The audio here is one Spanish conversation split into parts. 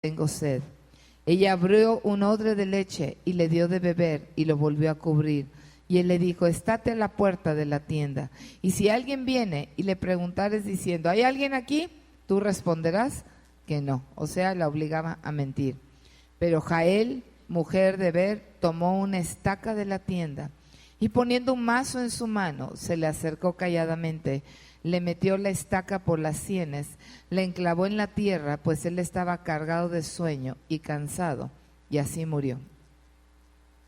tengo sed. Ella abrió un odre de leche y le dio de beber y lo volvió a cubrir. Y él le dijo, estate a la puerta de la tienda. Y si alguien viene y le preguntares diciendo, ¿hay alguien aquí? Tú responderás que no. O sea, la obligaba a mentir. Pero Jael, mujer de Ber, tomó una estaca de la tienda y poniendo un mazo en su mano, se le acercó calladamente, le metió la estaca por las sienes, le enclavó en la tierra, pues él estaba cargado de sueño y cansado, y así murió.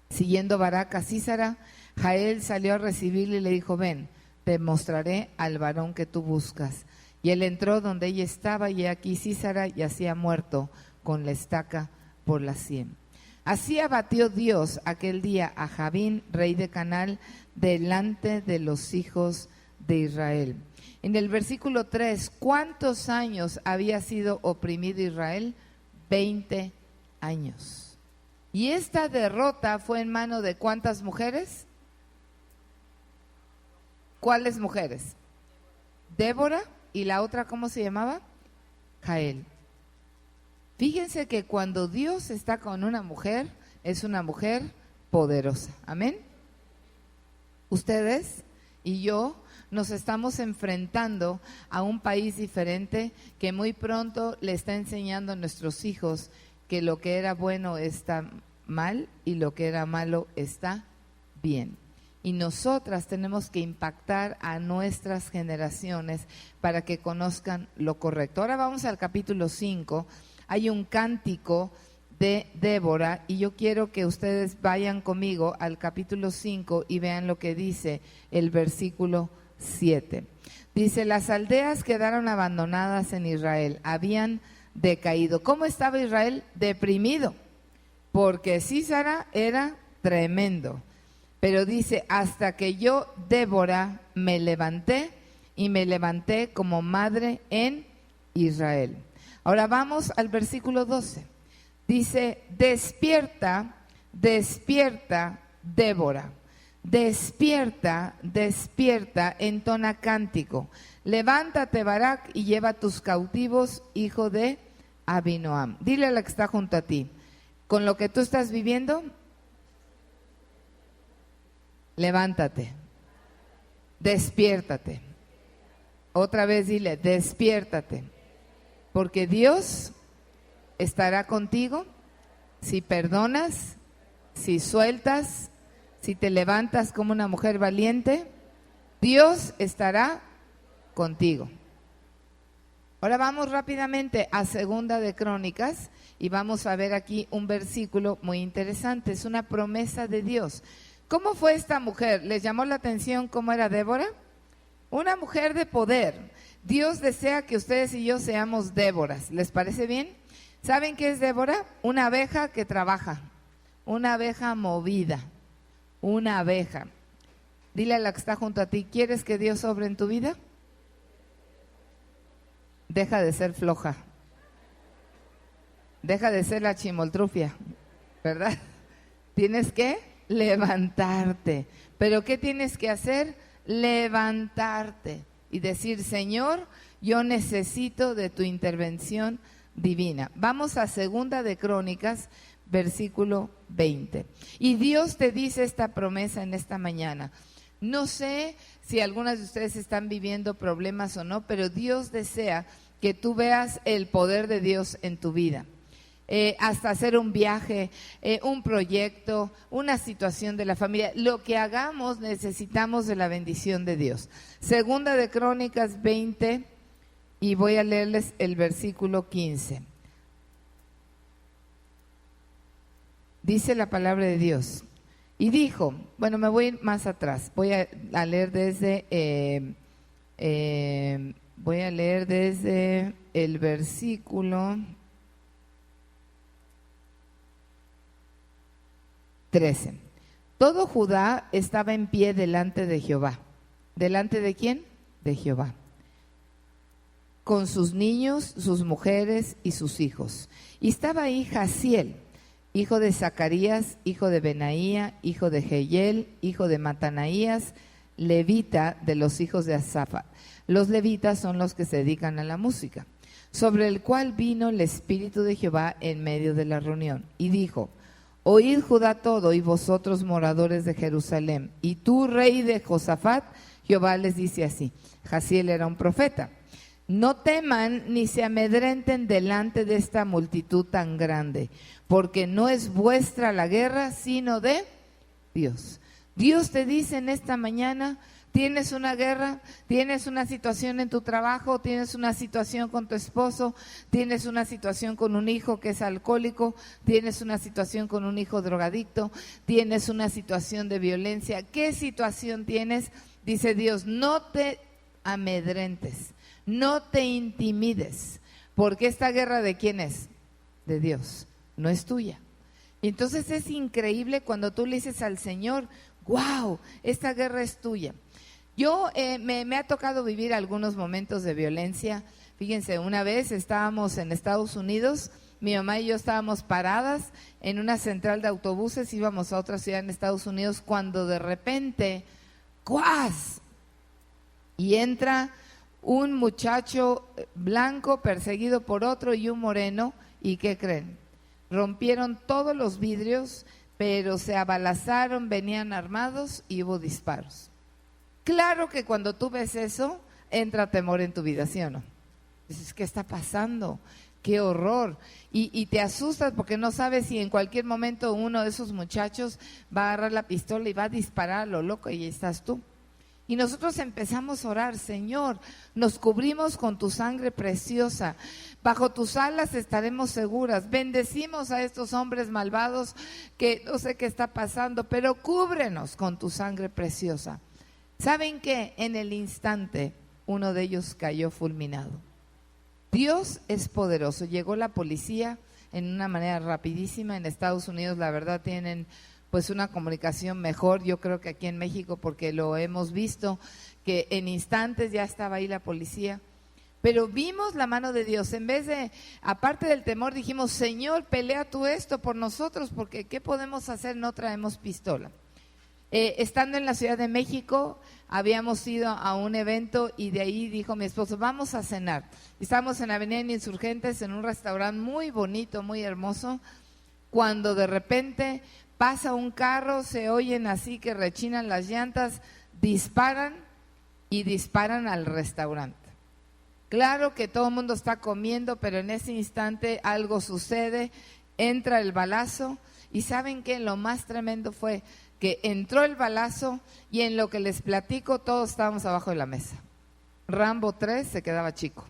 Siguiendo Barak a Sísara, Jael salió a recibirle y le dijo, ven, te mostraré al varón que tú buscas. Y él entró donde ella estaba, y aquí Sísara yacía muerto con la estaca por la sien. Así abatió Dios aquel día a Jabín, rey de Canaan, delante de los hijos de Israel. En el versículo 3, ¿cuántos años había sido oprimido Israel? 20 años. ¿Y esta derrota fue en mano de cuántas mujeres? ¿Cuáles mujeres? Débora, y la otra, ¿cómo se llamaba? Jael. Fíjense que cuando Dios está con una mujer, es una mujer poderosa. Amén. Ustedes y yo nos estamos enfrentando a un país diferente que muy pronto le está enseñando a nuestros hijos que lo que era bueno está mal y lo que era malo está bien. Y nosotras tenemos que impactar a nuestras generaciones para que conozcan lo correcto. Ahora vamos al capítulo 5. Hay un cántico de Débora y yo quiero que ustedes vayan conmigo al capítulo 5 y vean lo que dice el versículo 7. Dice, las aldeas quedaron abandonadas en Israel, habían decaído. ¿Cómo estaba Israel? Deprimido, porque Sísara era tremendo. Pero dice, hasta que yo, Débora, me levanté y me levanté como madre en Israel. Ahora vamos al versículo 12. Dice, despierta, despierta, Débora. Despierta, despierta, entona cántico. Levántate, Barak, y lleva tus cautivos, hijo de Abinoam. Dile a la que está junto a ti, con lo que tú estás viviendo, levántate, despiértate. Otra vez dile, despiértate. Porque Dios estará contigo si perdonas, si sueltas, si te levantas como una mujer valiente. Dios estará contigo. Ahora vamos rápidamente a Segunda de Crónicas y vamos a ver aquí un versículo muy interesante. Es una promesa de Dios. ¿Cómo fue esta mujer? ¿Les llamó la atención cómo era Débora? Una mujer de poder. Dios desea que ustedes y yo seamos Déboras. ¿Les parece bien? ¿Saben qué es Débora? Una abeja que trabaja, una abeja movida, una abeja. Dile a la que está junto a ti, ¿quieres que Dios obre en tu vida? Deja de ser floja. Deja de ser la chimoltrufia, ¿verdad? Tienes que levantarte. ¿Pero qué tienes que hacer? Levantarte y decir, Señor, yo necesito de tu intervención divina. Vamos a Segunda de Crónicas, versículo 20. Y Dios te dice esta promesa en esta mañana. No sé si algunas de ustedes están viviendo problemas o no, pero Dios desea que tú veas el poder de Dios en tu vida. Hasta hacer un viaje, un proyecto, una situación de la familia. Lo que hagamos necesitamos de la bendición de Dios. Segunda de Crónicas 20 y voy a leerles el versículo 15. Dice la palabra de Dios. Y dijo, bueno, me voy a ir más atrás. Voy a leer desde el versículo 13. Todo Judá estaba en pie delante de Jehová. ¿Delante de quién? De Jehová. Con sus niños, sus mujeres y sus hijos. Y estaba ahí Jaziel, hijo de Zacarías, hijo de Benaía, hijo de Jehiel, hijo de Matanaías, levita de los hijos de Asaf. Los levitas son los que se dedican a la música. sobre el cual vino el Espíritu de Jehová en medio de la reunión, y dijo: oíd Judá todo, y vosotros moradores de Jerusalén, y tú, rey de Josafat. Jehová les dice así. Jaziel era un profeta. No teman ni se amedrenten delante de esta multitud tan grande, porque no es vuestra la guerra, sino de Dios. Dios te dice en esta mañana: tienes una guerra, tienes una situación en tu trabajo, tienes una situación con tu esposo, tienes una situación con un hijo que es alcohólico, tienes una situación con un hijo drogadicto, tienes una situación de violencia. ¿Qué situación tienes? Dice Dios: no te amedrentes, no te intimides, porque esta guerra, ¿de quién es? De Dios, no es tuya. Y entonces es increíble cuando tú le dices al Señor: wow, esta guerra es tuya. Yo me ha tocado vivir algunos momentos de violencia. Fíjense, una vez estábamos en Estados Unidos, mi mamá y yo estábamos paradas en una central de autobuses, íbamos a otra ciudad en Estados Unidos, cuando de repente, ¡cuas!, y entra un muchacho blanco perseguido por otro y un moreno. ¿Y qué creen? Rompieron todos los vidrios, pero se abalazaron, venían armados y hubo disparos. Claro que cuando tú ves eso, entra temor en tu vida, ¿sí o no? Dices: ¿qué está pasando? ¡Qué horror! Y te asustas porque no sabes si en cualquier momento uno de esos muchachos va a agarrar la pistola y va a disparar a lo loco, y ahí estás tú. Y nosotros empezamos a orar: Señor, nos cubrimos con tu sangre preciosa, bajo tus alas estaremos seguras. Bendecimos a estos hombres malvados que no sé qué está pasando, pero cúbrenos con tu sangre preciosa. ¿Saben qué? En el instante uno de ellos cayó fulminado. Dios es poderoso. Llegó la policía en una manera rapidísima. En Estados Unidos, la verdad, tienen pues una comunicación mejor, yo creo, que aquí en México, porque lo hemos visto, que en instantes ya estaba ahí la policía. Pero vimos la mano de Dios. En vez de, aparte del temor, dijimos: Señor, pelea tú esto por nosotros, porque ¿qué podemos hacer? No traemos pistola. Estando en la Ciudad de México, habíamos ido a un evento y de ahí dijo mi esposo: vamos a cenar. Estábamos en Avenida Insurgentes, en un restaurante muy bonito, muy hermoso, cuando de repente pasa un carro, se oyen así que rechinan las llantas, disparan y disparan al restaurante. Claro que todo el mundo está comiendo, pero en ese instante algo sucede, entra el balazo. Y ¿saben qué? Lo más tremendo fue que entró el balazo y en lo que les platico todos estábamos abajo de la mesa. Rambo 3 se quedaba chico.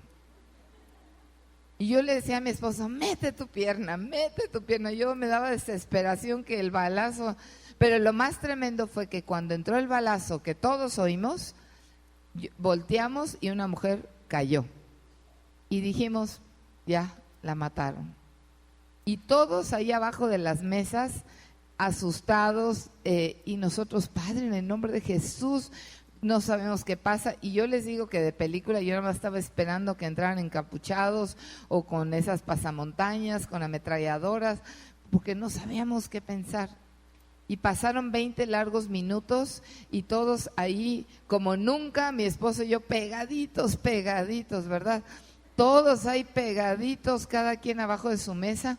Y yo le decía a mi esposo: mete tu pierna, mete tu pierna. Yo me daba desesperación que el balazo, pero lo más tremendo fue que cuando entró el balazo, que todos oímos, volteamos y una mujer cayó. Y dijimos: ya, la mataron. Y todos ahí abajo de las mesas, asustados, y nosotros: Padre, en el nombre de Jesús, no sabemos qué pasa. Y yo les digo que de película yo nada más estaba esperando que entraran encapuchados o con esas pasamontañas, con ametralladoras, porque no sabíamos qué pensar. Y pasaron 20 largos minutos y todos ahí como nunca, mi esposo y yo pegaditos, ¿verdad? Todos ahí pegaditos, cada quien abajo de su mesa.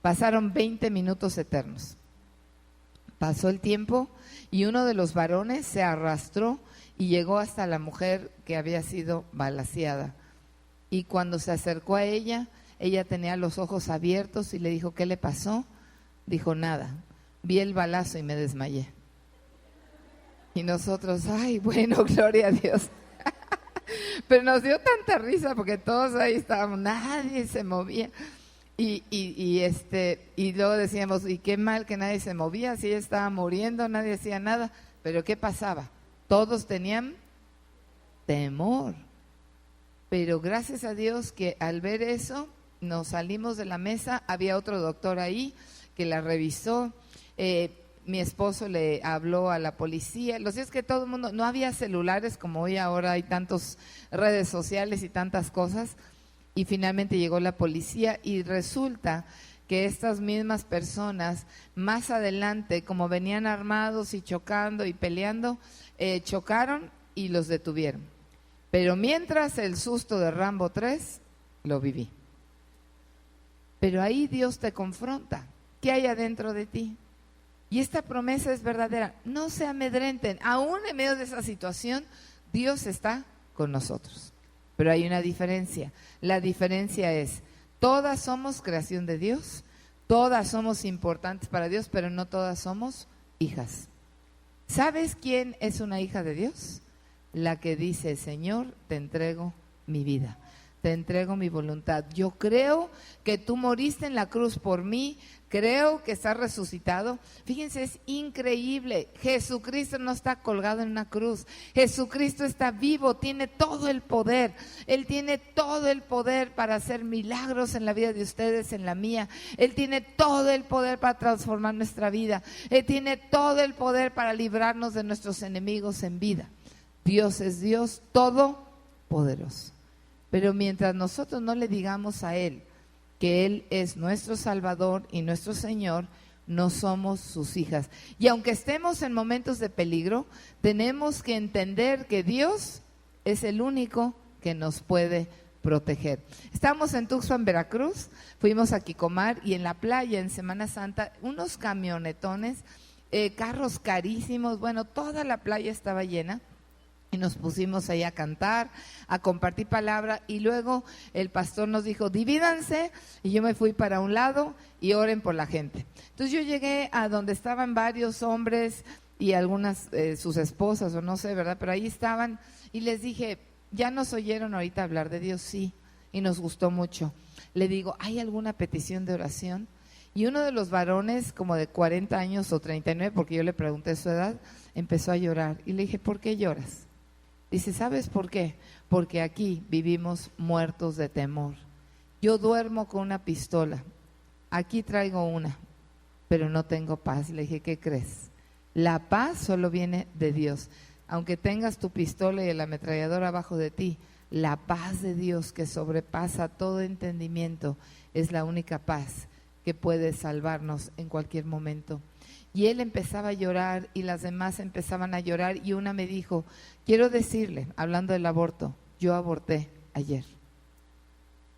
Pasaron 20 minutos eternos. Pasó el tiempo y uno de los varones se arrastró y llegó hasta la mujer que había sido balaceada. Y cuando se acercó a ella, ella tenía los ojos abiertos y le dijo: ¿qué le pasó? Dijo: nada, vi el balazo y me desmayé. Y nosotros: ay, bueno, gloria a Dios. Pero nos dio tanta risa porque todos ahí estábamos, nadie se movía. Y luego decíamos: y qué mal que nadie se movía, si ella estaba muriendo, nadie hacía nada. Pero ¿qué pasaba? Todos tenían temor. Pero gracias a Dios que al ver eso nos salimos de la mesa. Había otro doctor ahí que la revisó. Mi esposo le habló a la policía. Lo cierto es que todo el mundo, no había celulares como hoy, ahora hay tantas redes sociales y tantas cosas. Y finalmente llegó la policía y resulta que estas mismas personas más adelante, como venían armados y chocando y peleando, chocaron y los detuvieron. Pero mientras el susto de Rambo 3 lo viví. Pero ahí Dios te confronta. ¿Qué hay adentro de ti? Y esta promesa es verdadera. No se amedrenten. Aún en medio de esa situación, Dios está con nosotros. Pero hay una diferencia. La diferencia es, todas somos creación de Dios, todas somos importantes para Dios, pero no todas somos hijas. ¿Sabes quién es una hija de Dios? La que dice, Señor, te entrego mi vida, te entrego mi voluntad. Yo creo que tú moriste en la cruz por mí, creo que estás resucitado. Fíjense, es increíble. Jesucristo no está colgado en una cruz. Jesucristo está vivo, tiene todo el poder. Él tiene todo el poder para hacer milagros en la vida de ustedes, en la mía. Él tiene todo el poder para transformar nuestra vida. Él tiene todo el poder para librarnos de nuestros enemigos en vida. Dios es Dios todopoderoso. Pero mientras nosotros no le digamos a Él que Él es nuestro Salvador y nuestro Señor, no somos sus hijas. Y aunque estemos en momentos de peligro, tenemos que entender que Dios es el único que nos puede proteger. Estamos en Tuxpan, Veracruz, fuimos a Quicomar y en la playa en Semana Santa, unos camionetones, carros carísimos, bueno, toda la playa estaba llena. Y nos pusimos ahí a cantar, a compartir palabra, y luego el pastor nos dijo, divídanse, y yo me fui para un lado y oren por la gente. Entonces yo llegué a donde estaban varios hombres y algunas sus esposas o no sé, ¿verdad? Pero ahí estaban y les dije, ¿ya nos oyeron ahorita hablar de Dios? Sí, y nos gustó mucho. Le digo, ¿hay alguna petición de oración? Y uno de los varones, como de 40 años o 39, porque yo le pregunté su edad, empezó a llorar. Y le dije, ¿por qué lloras? Dice, ¿sabes por qué? Porque aquí vivimos muertos de temor. Yo duermo con una pistola, aquí traigo una, pero no tengo paz. Le dije, ¿qué crees? La paz solo viene de Dios. Aunque tengas tu pistola y el ametrallador abajo de ti, la paz de Dios que sobrepasa todo entendimiento es la única paz que puede salvarnos en cualquier momento. Y él empezaba a llorar y las demás empezaban a llorar y una me dijo, quiero decirle, hablando del aborto, yo aborté ayer.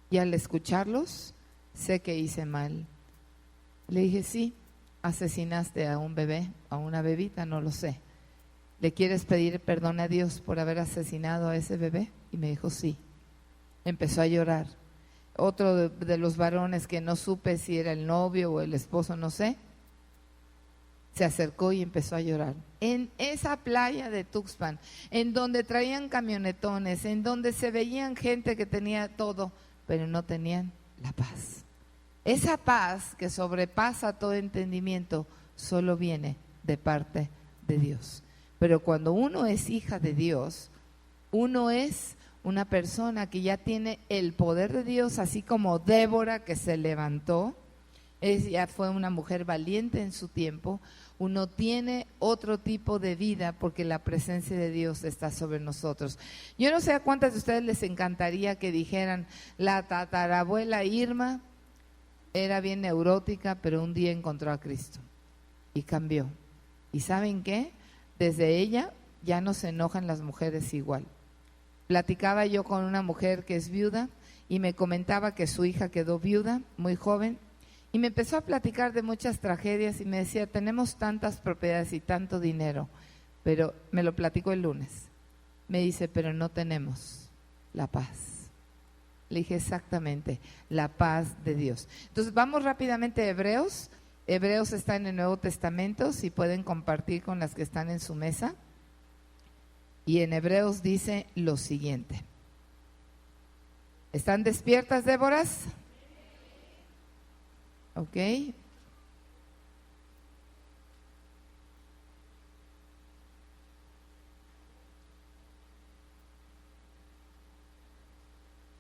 Y al escucharlos, sé que hice mal. Le dije, sí, asesinaste a un bebé, a una bebita, no lo sé. ¿Le quieres pedir perdón a Dios por haber asesinado a ese bebé? Y me dijo, sí. Empezó a llorar. Otro de los varones que no supe si era el novio o el esposo, no sé, se acercó y empezó a llorar. En esa playa de Tuxpan, en donde traían camionetones, en donde se veían gente que tenía todo, pero no tenían la paz. Esa paz que sobrepasa todo entendimiento solo viene de parte de Dios. Pero cuando uno es hija de Dios, uno es una persona que ya tiene el poder de Dios, así como Débora, que se levantó. Ella fue una mujer valiente en su tiempo. Uno tiene otro tipo de vida porque la presencia de Dios está sobre nosotros. Yo no sé a cuántas de ustedes les encantaría que dijeran, la tatarabuela Irma era bien neurótica, pero un día encontró a Cristo y cambió. ¿Y saben qué? Desde ella ya no se enojan las mujeres igual. Platicaba yo con una mujer que es viuda y me comentaba que su hija quedó viuda muy joven y me empezó a platicar de muchas tragedias y me decía, tenemos tantas propiedades y tanto dinero, pero me lo platicó el lunes. Me dice, pero no tenemos la paz. Le dije, exactamente, la paz de Dios. Entonces vamos rápidamente a Hebreos. Hebreos está en el Nuevo Testamento, si pueden compartir con las que están en su mesa. Y en Hebreos dice lo siguiente. ¿Están despiertas, Déboras? Ok.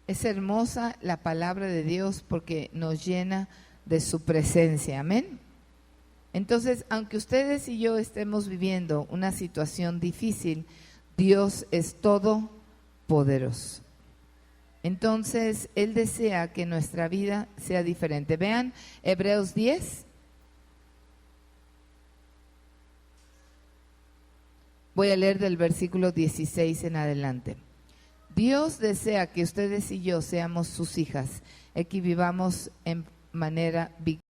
Es hermosa la palabra de Dios porque nos llena de su presencia. Amén. Entonces, aunque ustedes y yo estemos viviendo una situación difícil, Dios es todopoderoso. Entonces, Él desea que nuestra vida sea diferente. Vean Hebreos 10. Voy a leer del versículo 16 en adelante. Dios desea que ustedes y yo seamos sus hijas y que vivamos en manera victoriosa.